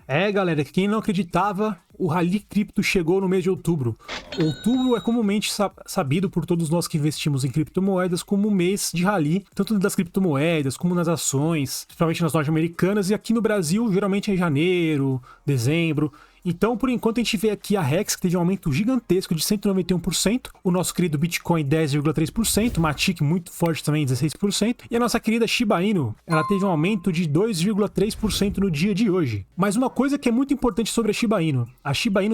É, galera, quem não acreditava, o Rally Cripto chegou no mês de outubro. Outubro é comumente sabido por todos nós que investimos em criptomoedas como o mês de rally, tanto das criptomoedas como nas ações, principalmente nas norte-americanas, e aqui no Brasil geralmente é janeiro, dezembro. Então, por enquanto, a gente vê aqui a Rex, que teve um aumento gigantesco de 191%, o nosso querido Bitcoin 10,3%, Matic muito forte também, 16%, e a nossa querida Shiba Inu, ela teve um aumento de 2,3% no dia de hoje. Mas uma coisa que é muito importante sobre a Shiba Inu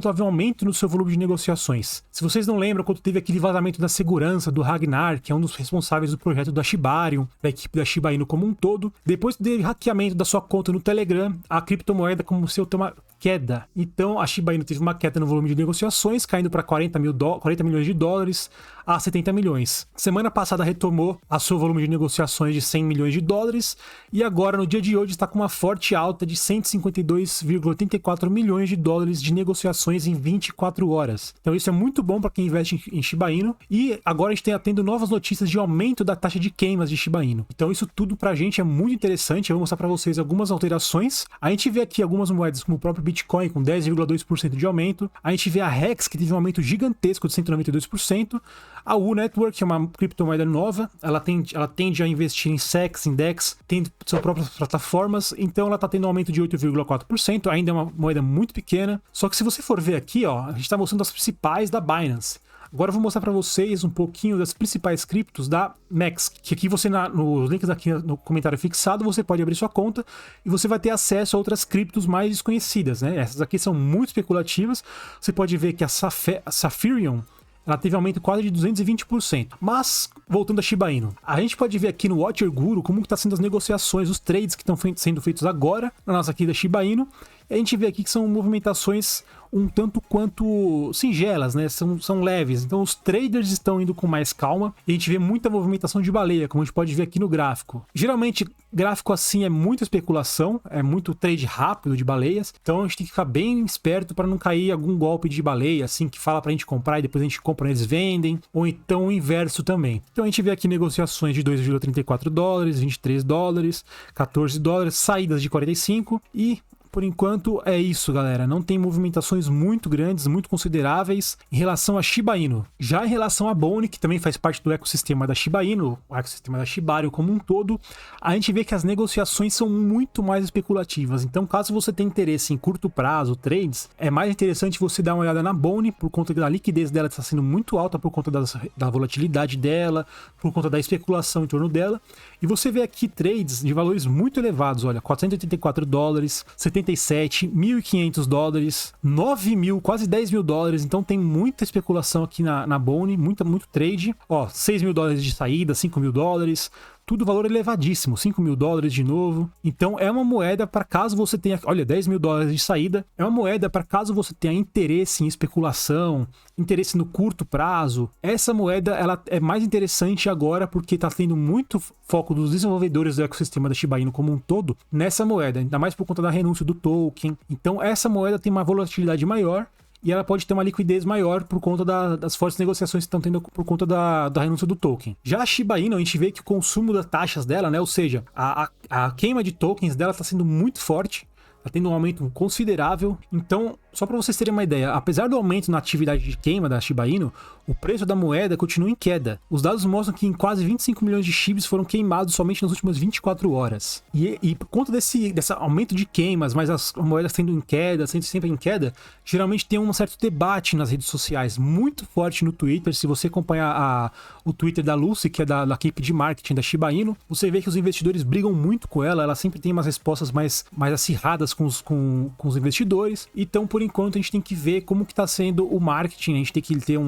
teve um aumento no seu volume de negociações. Se vocês não lembram, quando teve aquele vazamento da segurança do Ragnar, que é um dos responsáveis do projeto da Shibarium, da equipe da Shiba Inu como um todo, depois do hackeamento da sua conta no Telegram, a criptomoeda como seu tema queda. Então, a Shiba Inu teve uma queda no volume de negociações, caindo para 40 milhões de dólares a 70 milhões. Semana passada retomou a seu volume de negociações de 100 milhões de dólares e agora, no dia de hoje, está com uma forte alta de 152,84 milhões de dólares de negociações em 24 horas. Então, isso é muito bom para quem investe em Shiba Inu. E agora a gente está tendo novas notícias de aumento da taxa de queimas de Shiba Inu. Então, isso tudo para a gente é muito interessante. Eu vou mostrar para vocês algumas alterações. A gente vê aqui algumas moedas como o próprio Bitcoin com 10,2% de aumento. A gente vê a Rex, que teve um aumento gigantesco de 192%. A U Network, que é uma criptomoeda nova, ela tende a investir em SEX, em DEX, tem suas próprias plataformas, então ela está tendo um aumento de 8,4%, ainda é uma moeda muito pequena. Só que se você for ver aqui, ó, a gente está mostrando as principais da Binance. Agora eu vou mostrar para vocês um pouquinho das principais criptos da Max, que aqui você, nos links aqui no comentário fixado, você pode abrir sua conta e você vai ter acesso a outras criptos mais desconhecidas, né? Essas aqui são muito especulativas. Você pode ver que a Saphirium, ela teve aumento quase de 220%. Mas, voltando a Shiba Inu, a gente pode ver aqui no Watcher Guru como está sendo as negociações, os trades que estão sendo feitos agora na nossa querida Shiba Inu. E a gente vê aqui que são movimentações um tanto quanto singelas, né? São leves. Então os traders estão indo com mais calma e a gente vê muita movimentação de baleia, como a gente pode ver aqui no gráfico. Geralmente, gráfico assim é muita especulação, é muito trade rápido de baleias. Então a gente tem que ficar bem esperto para não cair algum golpe de baleia, assim, que fala pra gente comprar e depois a gente compra e eles vendem. Ou então o inverso também. Então a gente vê aqui negociações de 2,34 dólares, 23 dólares, 14 dólares, saídas de 45 e... por enquanto é isso, galera. Não tem movimentações muito grandes, muito consideráveis em relação a Shiba Inu. Já em relação a Bone, que também faz parte do ecossistema da Shiba Inu, o ecossistema da Shibarium como um todo, a gente vê que as negociações são muito mais especulativas. Então, caso você tenha interesse em curto prazo, trades, é mais interessante você dar uma olhada na Bone, por conta da liquidez dela está sendo muito alta, por conta da volatilidade dela, por conta da especulação em torno dela. E você vê aqui trades de valores muito elevados, olha, 484 dólares, 77, 1.500 dólares, 9 mil, quase 10 mil dólares. Então tem muita especulação aqui na Bone, muito trade. Ó, 6 mil dólares de saída, 5 mil dólares. Tudo valor elevadíssimo, 5 mil dólares de novo. Então é uma moeda para caso você tenha, olha, 10 mil dólares de saída. É uma moeda para caso você tenha interesse em especulação, interesse no curto prazo. Essa moeda ela é mais interessante agora porque está tendo muito foco dos desenvolvedores do ecossistema da Shiba Inu como um todo nessa moeda, ainda mais por conta da renúncia do token. Então essa moeda tem uma volatilidade maior e ela pode ter uma liquidez maior por conta das fortes negociações que estão tendo por conta da renúncia do token. Já a Shiba Inu, a gente vê que o consumo das taxas dela, né, ou seja, a queima de tokens dela está sendo muito forte, está tendo um aumento considerável. Então, só para vocês terem uma ideia, apesar do aumento na atividade de queima da Shiba Inu, o preço da moeda continua em queda. Os dados mostram que em quase 25 milhões de SHIBs foram queimados somente nas últimas 24 horas. E por conta desse aumento de queimas, mas as moedas sendo em queda, sendo sempre em queda, geralmente tem um certo debate nas redes sociais, muito forte no Twitter. Se você acompanhar o Twitter da Lucy, que é da equipe de marketing da Shiba Inu, você vê que os investidores brigam muito com ela sempre tem umas respostas mais acirradas com os investidores. Então, por enquanto, a gente tem que ver como que está sendo o marketing. A gente tem que ter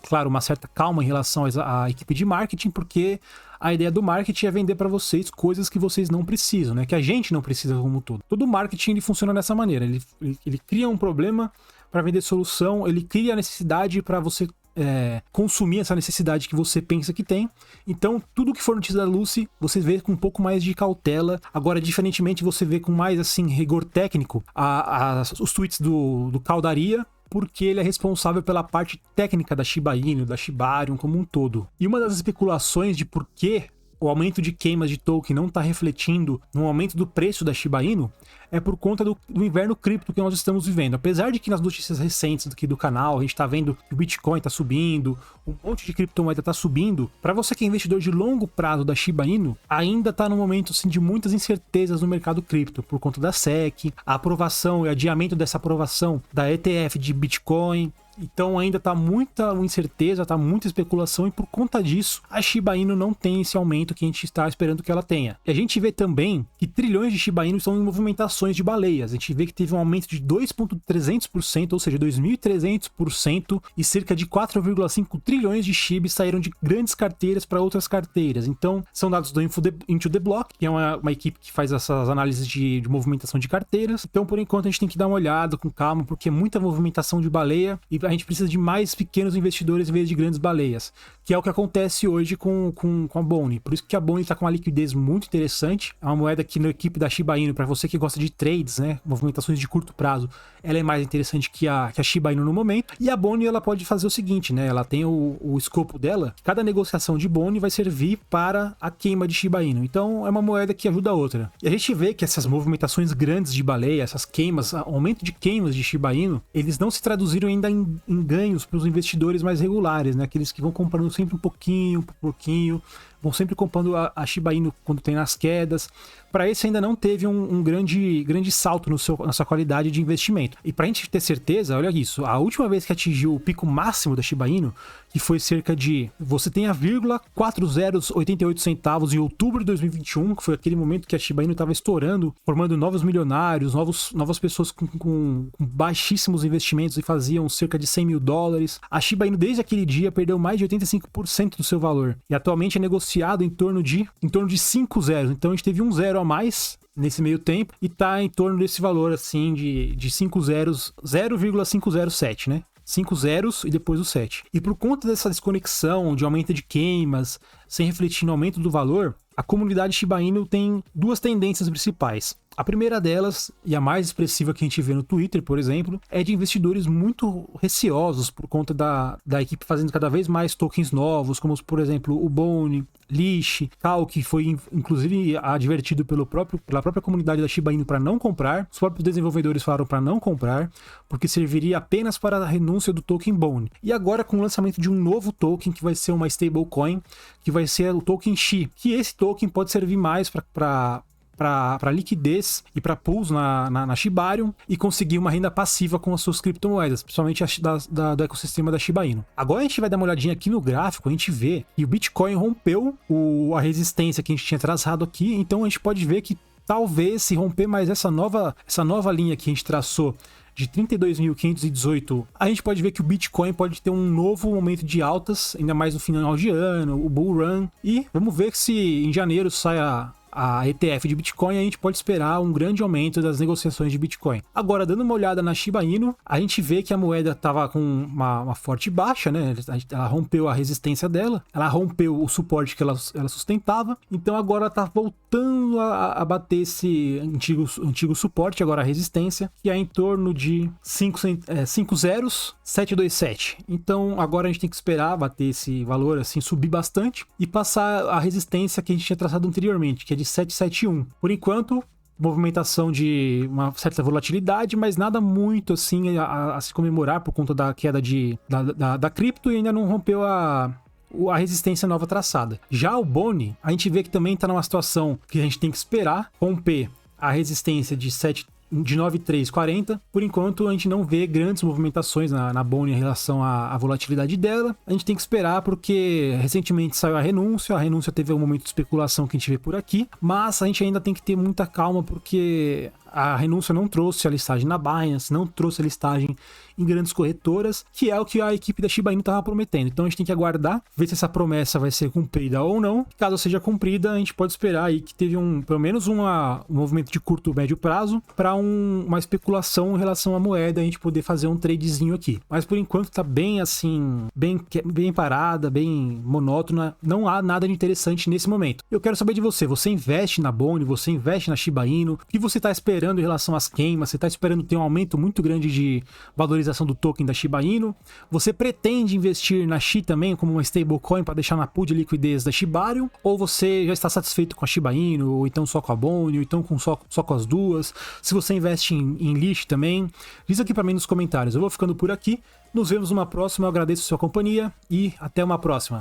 claro, uma certa calma em relação à equipe de marketing, porque a ideia do marketing é vender para vocês coisas que vocês não precisam, né? Que a gente não precisa como todo. Todo marketing ele funciona dessa maneira. Ele cria um problema para vender solução, ele cria a necessidade para você consumir essa necessidade que você pensa que tem. Então, tudo que for notícia da Lucy, você vê com um pouco mais de cautela. Agora, diferentemente, você vê com mais, assim, rigor técnico os tweets do Caldaria, porque ele é responsável pela parte técnica da Shiba Inu, da Shibarium como um todo. E uma das especulações de por que o aumento de queimas de token não está refletindo no aumento do preço da Shiba Inu, é por conta do inverno cripto que nós estamos vivendo. Apesar de que nas notícias recentes aqui do canal, a gente está vendo que o Bitcoin está subindo, um monte de criptomoeda está subindo, para você que é investidor de longo prazo da Shiba Inu, ainda está num momento assim, de muitas incertezas no mercado cripto, por conta da SEC, a aprovação e adiamento dessa aprovação da ETF de Bitcoin. Então ainda tá muita incerteza, tá muita especulação, e por conta disso a Shiba Inu não tem esse aumento que a gente está esperando que ela tenha. E a gente vê também que trilhões de Shiba Inu estão em movimentações de baleias. A gente vê que teve um aumento de 2,300%, ou seja, 2.300%, e cerca de 4,5 trilhões de Shiba saíram de grandes carteiras para outras carteiras. Então são dados do Into the Block, que é uma equipe que faz essas análises de movimentação de carteiras. Então por enquanto a gente tem que dar uma olhada com calma, porque é muita movimentação de baleia e a gente precisa de mais pequenos investidores em vez de grandes baleias, que é o que acontece hoje com a Boni. Por isso que a Boni está com uma liquidez muito interessante. É uma moeda que na equipe da Shiba Inu, para você que gosta de trades, né, movimentações de curto prazo, ela é mais interessante que a Shiba Inu no momento. E a Boni, ela pode fazer o seguinte, né, ela tem o escopo dela, cada negociação de Boni vai servir para a queima de Shiba Inu. Então é uma moeda que ajuda a outra. E a gente vê que essas movimentações grandes de baleia, essas queimas, aumento de queimas de Shiba Inu, eles não se traduziram ainda em ganhos para os investidores mais regulares, né? Aqueles que vão comprando sempre um pouquinho, vão sempre comprando a Shiba Inu quando tem nas quedas. Para esse ainda não teve um grande salto na sua qualidade de investimento. E para a gente ter certeza, olha isso, a última vez que atingiu o pico máximo da Shiba Inu, que foi cerca de, você tem a 0,4088 centavos em outubro de 2021, que foi aquele momento que a Shiba Inu estava estourando, formando novos milionários, novas pessoas com baixíssimos investimentos e faziam cerca de 100 mil dólares. A Shiba Inu desde aquele dia perdeu mais de 85% do seu valor. E atualmente é negociado em torno de 5 zeros. Então a gente teve um zero a mais nesse meio tempo e tá em torno desse valor assim de 5 zeros, 0,507, né? 5 zeros e depois o 7. E por conta dessa desconexão de aumento de queimas, sem refletir no aumento do valor, a comunidade Shiba Inu tem duas tendências principais. A primeira delas, e a mais expressiva que a gente vê no Twitter, por exemplo, é de investidores muito receosos por conta da equipe fazendo cada vez mais tokens novos, como por exemplo o Boni, Leash, Cal, que foi inclusive advertido pela própria comunidade da Shiba Inu para não comprar. Os próprios desenvolvedores falaram para não comprar, porque serviria apenas para a renúncia do token Boni. E agora com o lançamento de um novo token, que vai ser uma stablecoin, que vai ser o token Xi, que esse token pode servir mais para liquidez e para pools na Shibarium e conseguir uma renda passiva com as suas criptomoedas, principalmente do ecossistema da Shiba Inu. Agora a gente vai dar uma olhadinha aqui no gráfico, a gente vê que o Bitcoin rompeu a resistência que a gente tinha traçado aqui, então a gente pode ver que talvez, se romper mais essa nova linha que a gente traçou de 32.518, a gente pode ver que o Bitcoin pode ter um novo momento de altas, ainda mais no final de ano, o Bull Run, e vamos ver se em janeiro sai a ETF de Bitcoin, a gente pode esperar um grande aumento das negociações de Bitcoin. Agora, dando uma olhada na Shiba Inu, a gente vê que a moeda estava com uma forte baixa, né? Ela rompeu a resistência dela, ela rompeu o suporte que ela sustentava, então agora está voltando a bater esse antigo suporte, agora a resistência, que é em torno de 5 zeros, 727. Então agora a gente tem que esperar bater esse valor, assim, subir bastante e passar a resistência que a gente tinha traçado anteriormente, que é de 771. Por enquanto, movimentação de uma certa volatilidade, mas nada muito assim a se comemorar por conta da queda da cripto, e ainda não rompeu a resistência nova traçada. Já o Boni, a gente vê que também está numa situação que a gente tem que esperar romper a resistência de 9.340. Por enquanto a gente não vê grandes movimentações na Boni em relação à volatilidade dela. A gente tem que esperar porque recentemente saiu a renúncia teve um momento de especulação que a gente vê por aqui, mas a gente ainda tem que ter muita calma porque a renúncia não trouxe a listagem na Binance, não trouxe a listagem em grandes corretoras, que é o que a equipe da Shiba Inu estava prometendo. Então a gente tem que aguardar, ver se essa promessa vai ser cumprida ou não. Caso seja cumprida, a gente pode esperar aí que teve pelo menos um movimento de curto, médio prazo para uma especulação em relação à moeda, a gente poder fazer um tradezinho aqui. Mas por enquanto tá bem assim, bem parada, bem monótona, não há nada de interessante nesse momento. Eu quero saber de você investe na Boni, você investe na Shiba Inu, o que você está esperando esperando em relação às queimas? Você está esperando ter um aumento muito grande de valorização do token da Shiba Inu? Você pretende investir na Shi também como uma stablecoin para deixar na pool de liquidez da Shibarium? Ou você já está satisfeito com a Shiba Inu, ou então só com a Boni, ou então só com as duas? Se você investe em Lish também, diz aqui para mim nos comentários. Eu vou ficando por aqui. Nos vemos numa próxima. Eu agradeço a sua companhia e até uma próxima.